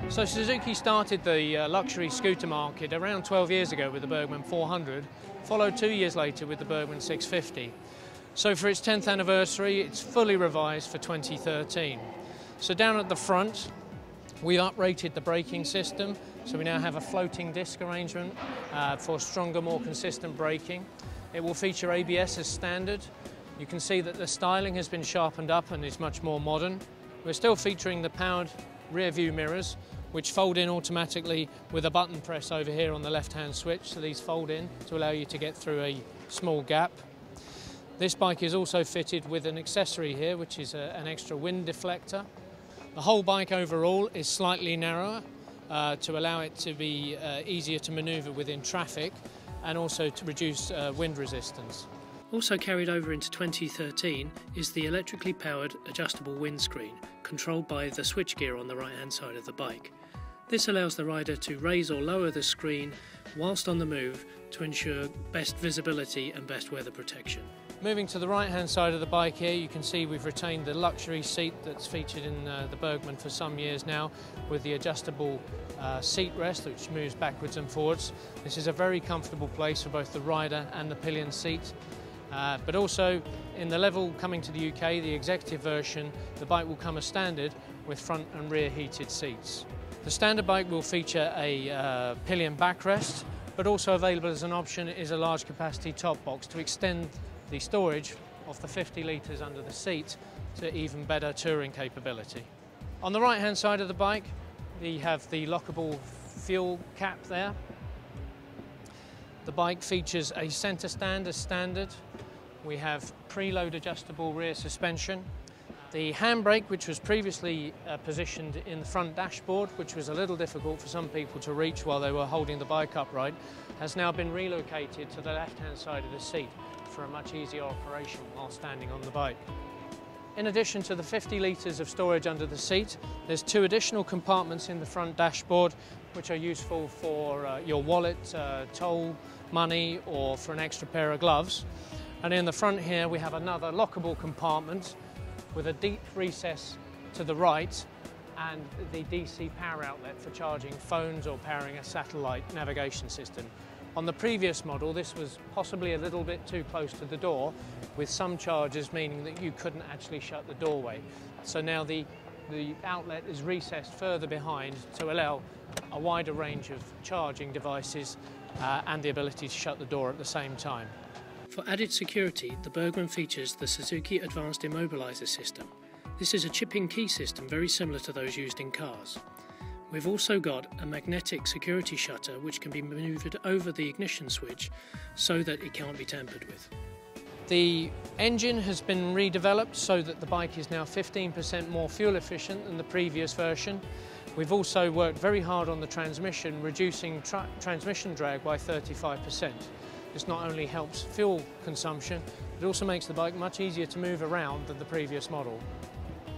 So Suzuki started the luxury scooter market around 12 years ago with the Burgman 400, followed 2 years later with the Burgman 650. So for its 10th anniversary, it's fully revised for 2013. So down at the front, we uprated the braking system, so we now have a floating disc arrangement for stronger, more consistent braking. It will feature ABS as standard. You can see that the styling has been sharpened up and is much more modern. We're still featuring the powered rear view mirrors, which fold in automatically with a button press over here on the left-hand switch, so these fold in to allow you to get through a small gap. This bike is also fitted with an accessory here, which is an extra wind deflector. The whole bike overall is slightly narrower to allow it to be easier to manoeuvre within traffic and also to reduce wind resistance. Also carried over into 2013 is the electrically powered adjustable windscreen, controlled by the switchgear on the right hand side of the bike. This allows the rider to raise or lower the screen whilst on the move to ensure best visibility and best weather protection. Moving to the right hand side of the bike here, you can see we've retained the luxury seat that's featured in the Burgman for some years now, with the adjustable seat rest which moves backwards and forwards. This is a very comfortable place for both the rider and the pillion seat. But also in the level coming to the UK, the executive version, the bike will come as standard with front and rear heated seats. The standard bike will feature a pillion backrest, but also available as an option is a large capacity top box to extend the storage of the 50 litres under the seat to even better touring capability. On the right hand side of the bike, we have the lockable fuel cap there. The bike features a centre stand as standard. We have preload adjustable rear suspension. The handbrake, which was previously positioned in the front dashboard, which was a little difficult for some people to reach while they were holding the bike upright, has now been relocated to the left-hand side of the seat for a much easier operation while standing on the bike. In addition to the 50 litres of storage under the seat, there's 2 additional compartments in the front dashboard which are useful for your wallet, toll money, or for an extra pair of gloves. And in the front here we have another lockable compartment with a deep recess to the right and the DC power outlet for charging phones or powering a satellite navigation system. On the previous model, this was possibly a little bit too close to the door, with some charges meaning that you couldn't actually shut the doorway. So now the outlet is recessed further behind to allow a wider range of charging devices and the ability to shut the door at the same time. For added security, the Burgman features the Suzuki Advanced Immobiliser system. This is a chip-in key system very similar to those used in cars. We've also got a magnetic security shutter which can be manoeuvred over the ignition switch so that it can't be tampered with. The engine has been redeveloped so that the bike is now 15% more fuel efficient than the previous version. We've also worked very hard on the transmission, reducing transmission drag by 35%. This not only helps fuel consumption, it also makes the bike much easier to move around than the previous model.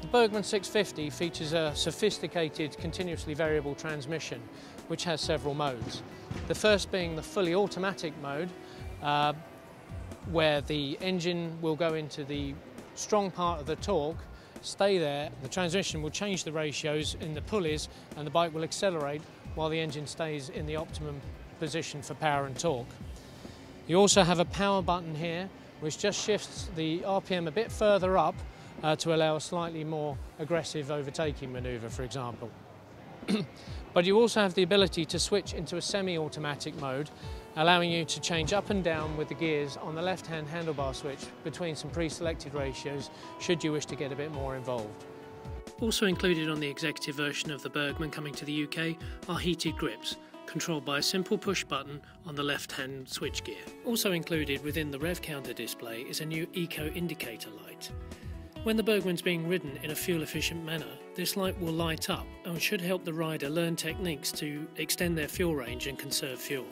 The Burgman 650 features a sophisticated continuously variable transmission which has several modes. The first being the fully automatic mode where the engine will go into the strong part of the torque, stay there, the transmission will change the ratios in the pulleys and the bike will accelerate while the engine stays in the optimum position for power and torque. You also have a power button here which just shifts the RPM a bit further up to allow a slightly more aggressive overtaking manoeuvre, for example. But you also have the ability to switch into a semi-automatic mode, allowing you to change up and down with the gears on the left-hand handlebar switch between some pre-selected ratios should you wish to get a bit more involved. Also included on the executive version of the Burgman coming to the UK are heated grips, controlled by a simple push button on the left-hand switchgear. Also included within the rev counter display is a new eco indicator light. When the Burgman's being ridden in a fuel-efficient manner, this light will light up and should help the rider learn techniques to extend their fuel range and conserve fuel.